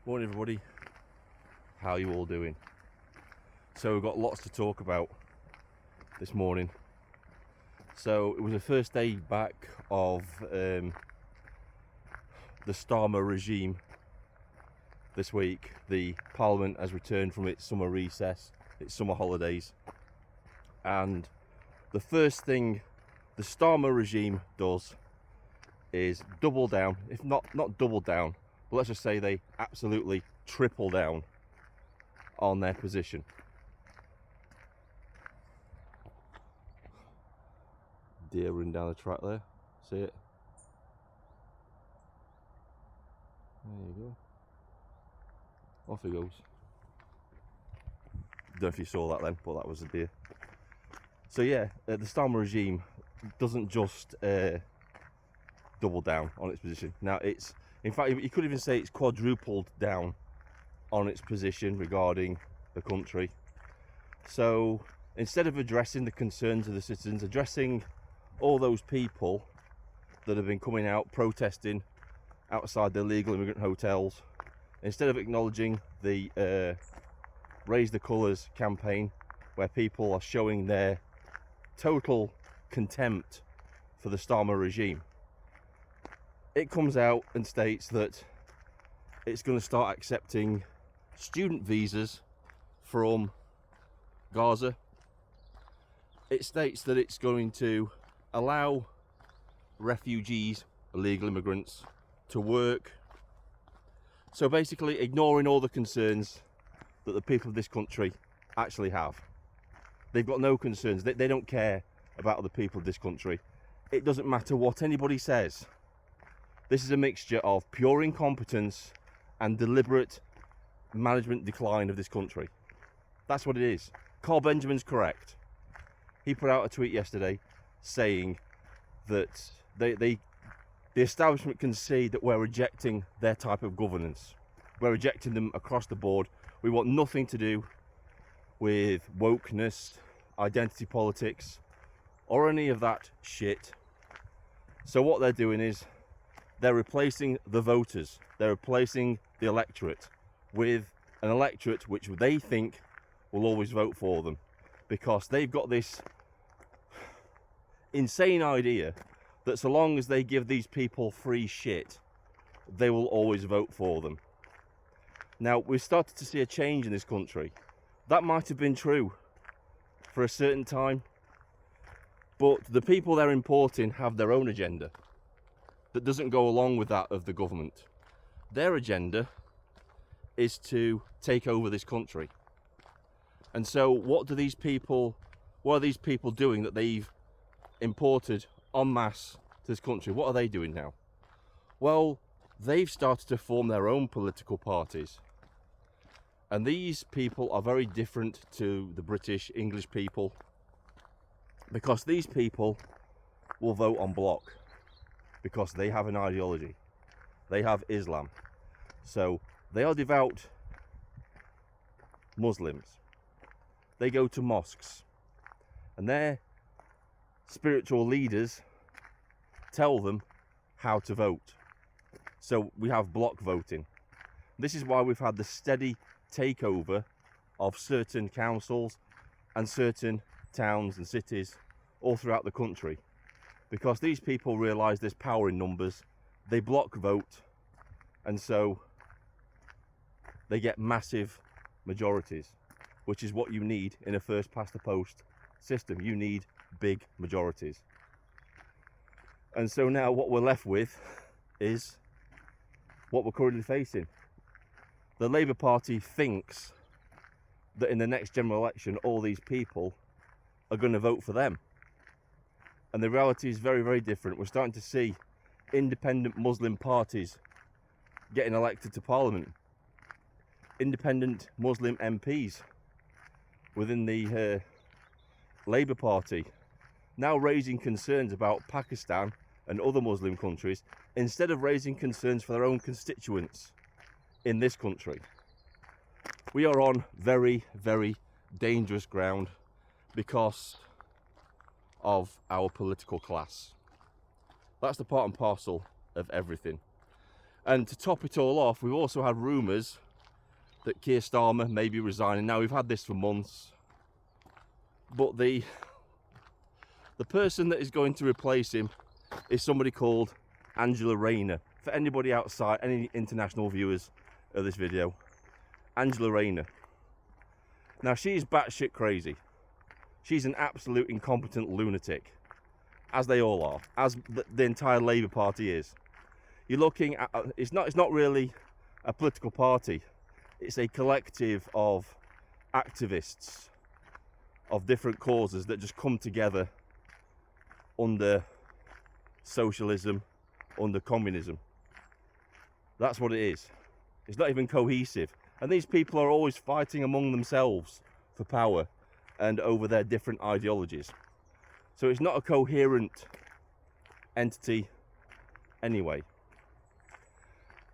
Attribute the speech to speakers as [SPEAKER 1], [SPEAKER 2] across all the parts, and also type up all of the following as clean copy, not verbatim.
[SPEAKER 1] Morning everybody, how are you all doing? So we've got lots to talk about this morning. So it was the first day back of the Starmer regime this week. The Parliament has returned from its summer recess, its summer holidays, and the first thing the Starmer regime does is double down, if not double down, but let's just say they absolutely triple down on their position. Deer running down the track there, see it? There you go. Off he goes. Don't know if you saw that then, but that was a deer. So yeah, the Starmer regime doesn't just double down on its position. Now it's, in fact, you could even say it's quadrupled down on its position regarding the country. So instead of addressing the concerns of the citizens, addressing all those people that have been coming out protesting outside the illegal immigrant hotels, instead of acknowledging the Raise the Colours campaign, where people are showing their total contempt for the Starmer regime, it comes out and states that it's going to start accepting student visas from Gaza. It states that it's going to allow refugees, illegal immigrants, to work. So basically ignoring all the concerns that the people of this country actually have. They've got no concerns. They don't care about the people of this country. It doesn't matter what anybody says. This is a mixture of pure incompetence and deliberate management decline of this country. That's what it is. Carl Benjamin's correct. He put out a tweet yesterday saying that the establishment can see that we're rejecting their type of governance. We're rejecting them across the board. We want nothing to do with wokeness, identity politics, or any of that shit. So what they're doing is they're replacing the voters. They're replacing the electorate with an electorate which they think will always vote for them, because they've got this insane idea that so long as they give these people free shit, they will always vote for them. Now, we've started to see a change in this country. That might have been true for a certain time, but the people they're importing have their own agenda that doesn't go along with that of the government. Their agenda is to take over this country. And so what are these people doing that they've imported en masse to this country? What are they doing now? Well, they've started to form their own political parties. And these people are very different to the British, English people, because these people will vote en bloc, because they have an ideology. They have Islam. So they are devout Muslims. They go to mosques, and their spiritual leaders tell them how to vote. So we have block voting. This is why we've had the steady takeover of certain councils and certain towns and cities all throughout the country, because these people realise there's power in numbers. They block vote, and so they get massive majorities, which is what you need in a first past the post system. You need big majorities. And so now what we're left with is what we're currently facing. The Labour Party thinks that in the next general election all these people are going to vote for them, and the reality is very, very different. We're starting to see independent Muslim parties getting elected to Parliament, independent Muslim MPs within the Labour Party now raising concerns about Pakistan and other Muslim countries instead of raising concerns for their own constituents in this country. We are on very, very dangerous ground because of our political class. That's the part and parcel of everything. And to top it all off, we've also had rumours that Keir Starmer may be resigning. Now, we've had this for months, but the person that is going to replace him is somebody called Angela Rayner. For anybody outside, any international viewers of this video, Angela Rayner. Now, she's batshit crazy. She's an absolute incompetent lunatic, as they all are, as the entire Labour Party is. You're looking at, it's not really a political party. It's a collective of activists of different causes that just come together under socialism, under communism. That's what it is. It's not even cohesive. And these people are always fighting among themselves for power and over their different ideologies. So it's not a coherent entity anyway.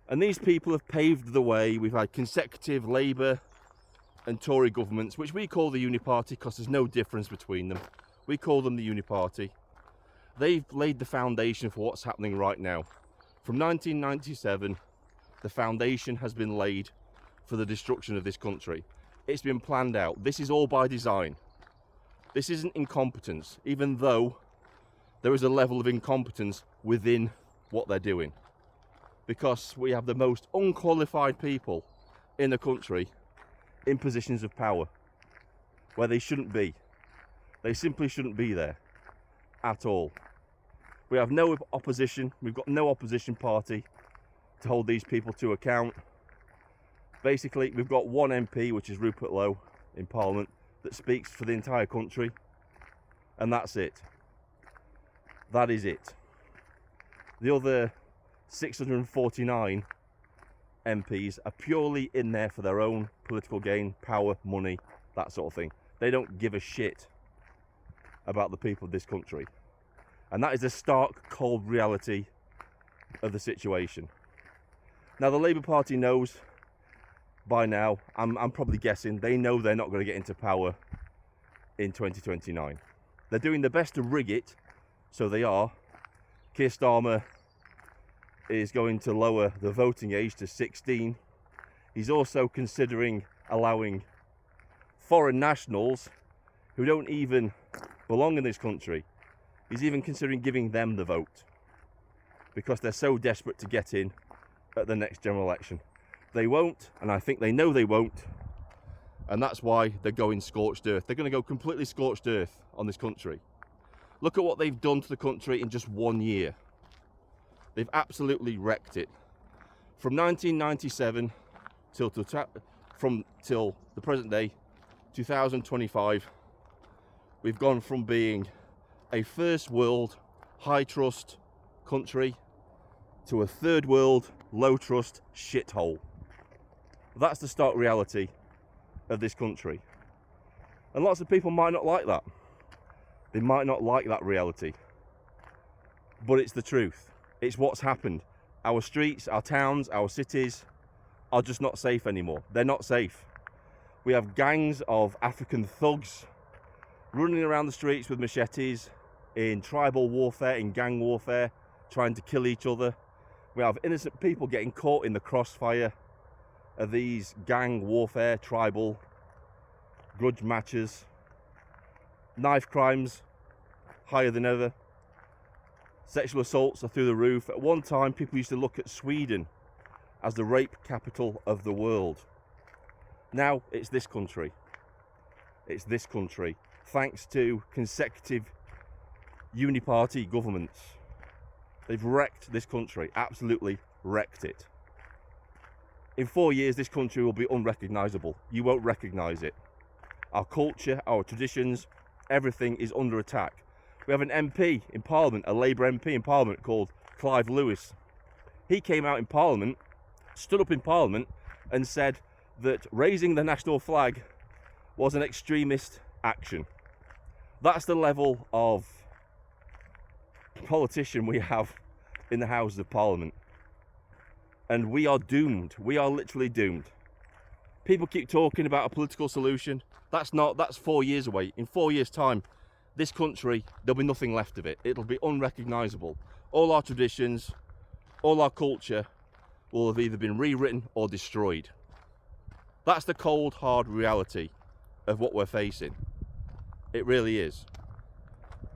[SPEAKER 1] And these people have paved the way. We've had consecutive Labour and Tory governments, which we call the Uniparty because there's no difference between them. We call them the Uniparty. They've laid the foundation for what's happening right now. From 1997, the foundation has been laid for the destruction of this country. It's been planned out. This is all by design. This isn't incompetence, even though there is a level of incompetence within what they're doing. Because we have the most unqualified people in the country in positions of power where they shouldn't be. They simply shouldn't be there at all. We have no opposition. We've got no opposition party to hold these people to account. Basically, we've got one MP, which is Rupert Lowe in Parliament, that speaks for the entire country, and that's it. That is it. The other 649 MPs are purely in there for their own political gain, power, money, that sort of thing. They don't give a shit about the people of this country. And that is the stark, cold reality of the situation. Now, the Labour Party knows by now, I'm probably guessing, they know they're not going to get into power in 2029. They're doing their best to rig it, so they are. Keir Starmer is going to lower the voting age to 16. He's also considering allowing foreign nationals who don't even belong in this country, he's even considering giving them the vote because they're so desperate to get in at the next general election. They won't, and I think they know they won't, and that's why they're going scorched earth. They're going to go completely scorched earth on this country. Look at what they've done to the country in just 1 year. They've absolutely wrecked it. From 1997 till the present day, 2025, we've gone from being a first world high trust country to a third world low trust shithole. That's the stark reality of this country. And lots of people might not like that. They might not like that reality. But it's the truth. It's what's happened. Our streets, our towns, our cities are just not safe anymore. They're not safe. We have gangs of African thugs running around the streets with machetes in tribal warfare, in gang warfare, trying to kill each other. We have innocent people getting caught in the crossfire of these gang warfare, tribal grudge matches. Knife crimes higher than ever. Sexual assaults are through the roof. At one time, people used to look at Sweden as the rape capital of the world. Now it's this country. It's this country, thanks to consecutive uniparty governments. They've wrecked this country, absolutely wrecked it. In 4 years, this country will be unrecognisable. You won't recognise it. Our culture, our traditions, everything is under attack. We have an MP in Parliament, a Labour MP in Parliament called Clive Lewis. He came out in Parliament, stood up in Parliament and said that raising the national flag was an extremist action. That's the level of politician we have in the Houses of Parliament. And we are doomed. We are literally doomed. People keep talking about a political solution. That's 4 years away. In 4 years' time, this country, there'll be nothing left of it. It'll be unrecognisable. All our traditions, all our culture will have either been rewritten or destroyed. That's the cold, hard reality of what we're facing. It really is.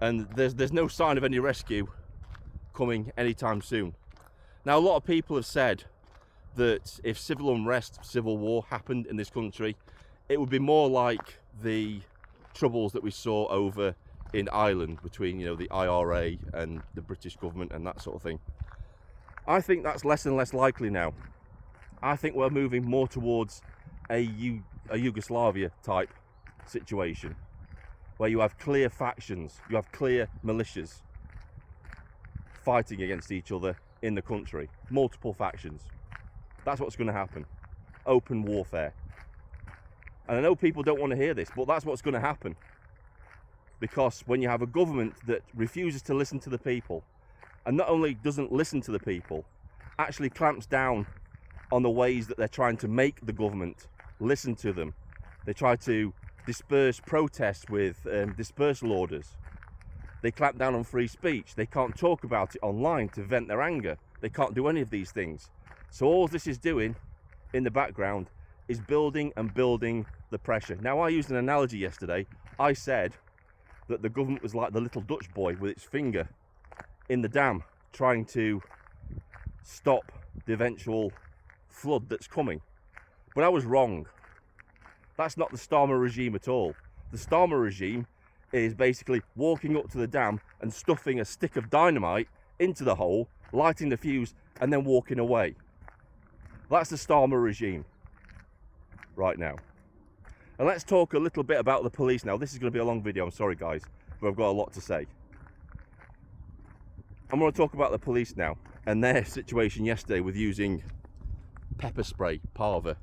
[SPEAKER 1] And there's no sign of any rescue coming anytime soon. Now, a lot of people have said that if civil unrest, civil war happened in this country, it would be more like the troubles that we saw over in Ireland between, you know, the IRA and the British government and that sort of thing. I think that's less and less likely now. I think we're moving more towards a Yugoslavia type situation, where you have clear factions, you have clear militias fighting against each other in the country, multiple factions. That's what's going to happen. Open warfare. And I know people don't want to hear this, but that's what's going to happen. Because when you have a government that refuses to listen to the people, and not only doesn't listen to the people, actually clamps down on the ways that they're trying to make the government listen to them. They try to disperse protests with dispersal orders. They clamp down on free speech. They can't talk about it online to vent their anger. They can't do any of these things. So all this is doing in the background is building and building the pressure. Now, I used an analogy yesterday. I said that the government was like the little Dutch boy with its finger in the dam trying to stop the eventual flood that's coming. But I was wrong. That's not the Starmer regime at all. The Starmer regime is basically walking up to the dam and stuffing a stick of dynamite into the hole, lighting the fuse, and then walking away. That's the Starmer regime right now. And let's talk a little bit about the police now. This is going to be a long video, I'm sorry guys, but I've got a lot to say. I'm going to talk about the police now and their situation yesterday with using pepper spray, parva,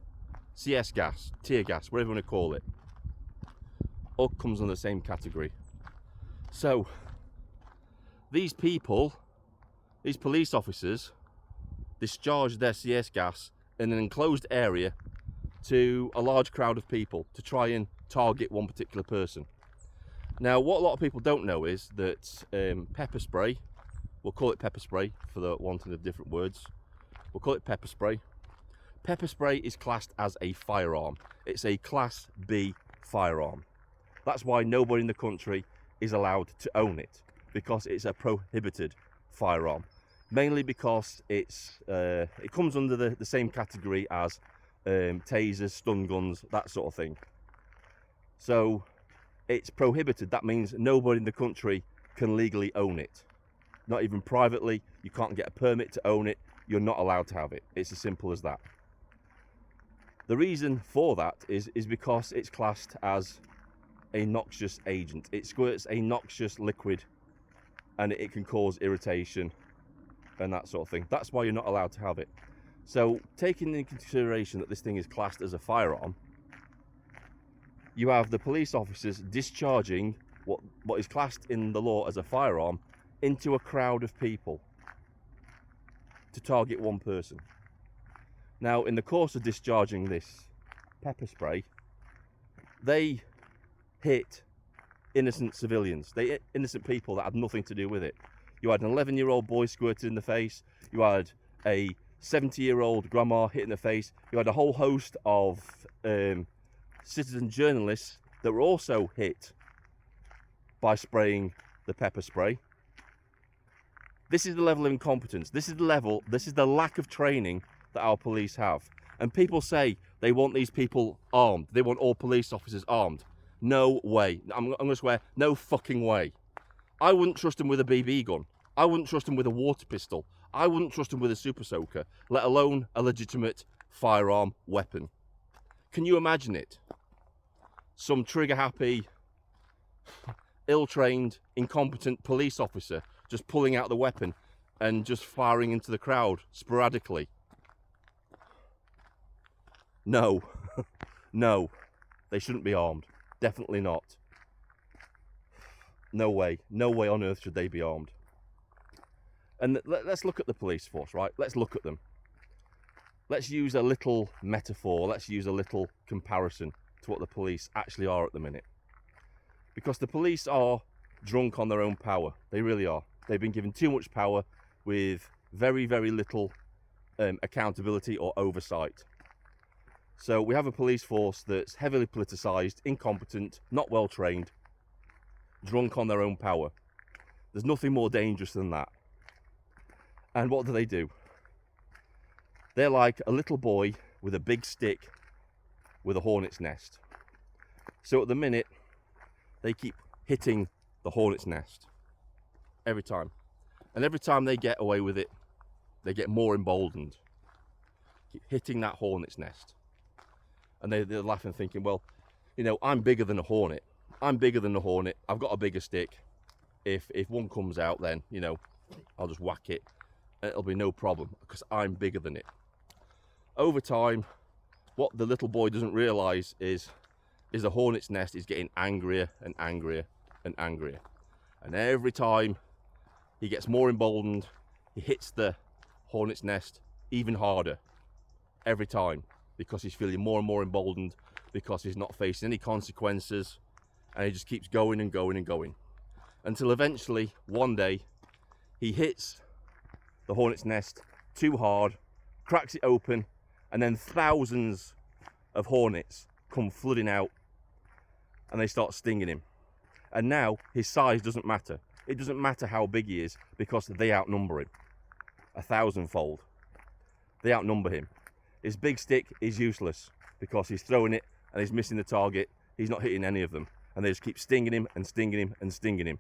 [SPEAKER 1] CS gas, tear gas, whatever you want to call it. All comes in the same category. So, these people, these police officers, discharged their CS gas in an enclosed area to a large crowd of people to try and target one particular person. Now, what a lot of people don't know is that pepper spray, we'll call it pepper spray for the wanting of different words, we'll call it pepper spray. Pepper spray is classed as a firearm. It's a Class B firearm. That's why nobody in the country is allowed to own it, because it's a prohibited firearm. Mainly because it's it comes under the same category as tasers, stun guns, that sort of thing. So it's prohibited. That means nobody in the country can legally own it. Not even privately. You can't get a permit to own it. You're not allowed to have it. It's as simple as that. The reason for that is because it's classed as a noxious agent. It squirts a noxious liquid and it can cause irritation and that sort of thing. That's why you're not allowed to have it. So, taking into consideration that this thing is classed as a firearm, you have the police officers discharging what is classed in the law as a firearm into a crowd of people to target one person. Now, in the course of discharging this pepper spray, they hit innocent civilians. They hit innocent people that had nothing to do with it. You had an 11-year-old boy squirted in the face. You had a 70-year-old grandma hit in the face. You had a whole host of citizen journalists that were also hit by spraying the pepper spray. This is the level of incompetence. This is the lack of training that our police have. And people say they want these people armed. They want all police officers armed. No way. I'm going to swear, no fucking way. I wouldn't trust them with a BB gun. I wouldn't trust them with a water pistol. I wouldn't trust them with a super soaker, let alone a legitimate firearm weapon. Can you imagine it? Some trigger-happy, ill-trained, incompetent police officer just pulling out the weapon and just firing into the crowd sporadically. No. No. They shouldn't be armed. Definitely not. No way. No way on earth should they be armed. And let's look at the police force, right? Let's look at them. Let's use a little metaphor. Let's use a little comparison to what the police actually are at the minute. Because the police are drunk on their own power. They really are. They've been given too much power with very, very little accountability or oversight. So we have a police force that's heavily politicised, incompetent, not well trained, drunk on their own power. There's nothing more dangerous than that. And what do? They're like a little boy with a big stick with a hornet's nest. So at the minute, they keep hitting the hornet's nest every time. And every time they get away with it, they get more emboldened. Keep hitting that hornet's nest. And they're laughing, thinking, well, you know, I'm bigger than a hornet. I'm bigger than a hornet. I've got a bigger stick. If one comes out, then, you know, I'll just whack it. And it'll be no problem because I'm bigger than it. Over time, what the little boy doesn't realise is the hornet's nest is getting angrier and angrier and angrier. And every time he gets more emboldened, he hits the hornet's nest even harder. Every time. Because he's feeling more and more emboldened, because he's not facing any consequences, and he just keeps going and going and going. Until eventually, one day, he hits the hornet's nest too hard, cracks it open, and then thousands of hornets come flooding out, and they start stinging him. And now, his size doesn't matter. It doesn't matter how big he is, because they outnumber him 1,000-fold. They outnumber him. His big stick is useless because he's throwing it and he's missing the target. He's not hitting any of them. And they just keep stinging him and stinging him and stinging him.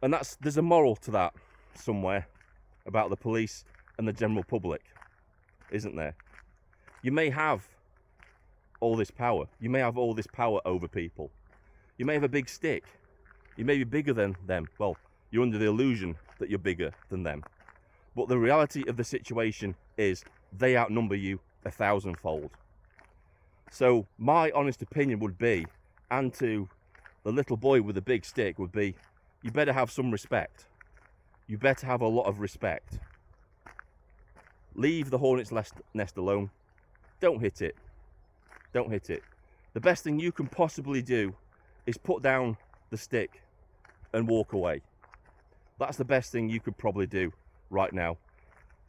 [SPEAKER 1] And there's a moral to that somewhere about the police and the general public, isn't there? You may have all this power. You may have all this power over people. You may have a big stick. You may be bigger than them. Well, you're under the illusion that you're bigger than them. But the reality of the situation is they outnumber you 1,000-fold. So my honest opinion would be, and to the little boy with the big stick would be, you better have some respect. You better have a lot of respect. Leave the hornet's nest alone. Don't hit it. Don't hit it. The best thing you can possibly do is put down the stick and walk away. That's the best thing you could probably do right now.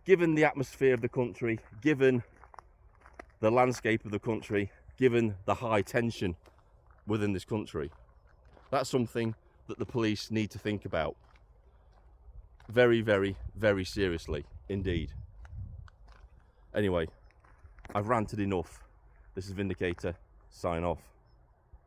[SPEAKER 1] Given the atmosphere of the country, given the landscape of the country, given the high tension within this country, that's something that the police need to think about very, very, very seriously indeed. Anyway, I've ranted enough. This is Vindicator, sign off.